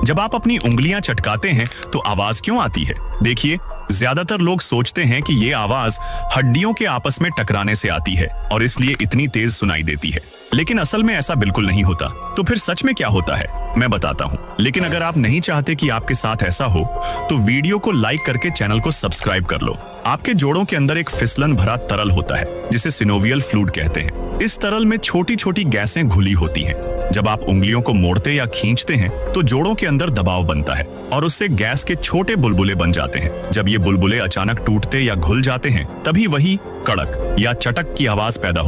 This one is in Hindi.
जब आप अपनी उंगलियां चटकाते हैं तो आवाज क्यों आती है? देखिए, ज्यादातर लोग सोचते हैं कि ये आवाज हड्डियों के आपस में टकराने से आती है और इसलिए इतनी तेज सुनाई देती है। लेकिन असल में ऐसा बिल्कुल नहीं होता। तो फिर सच में क्या होता है, मैं बताता हूँ। लेकिन अगर आप नहीं चाहते कि आपके साथ ऐसा हो, तो वीडियो को लाइक करके चैनल को सब्सक्राइब कर लो। आपके जोड़ों के अंदर एक फिसलन भरा तरल होता है जिसे सिनोवियल फ्लूइड कहते हैं। इस तरल में छोटी छोटी गैसें घुली होती हैं। जब आप उंगलियों को मोड़ते या खींचते हैं तो जोड़ों के अंदर दबाव बनता है और उससे गैस के छोटे बुलबुले बन जाते हैं। जब ये बुलबुले अचानक टूटते या घुल जाते हैं, तभी वही कड़क या चटक की आवाज पैदा होती है।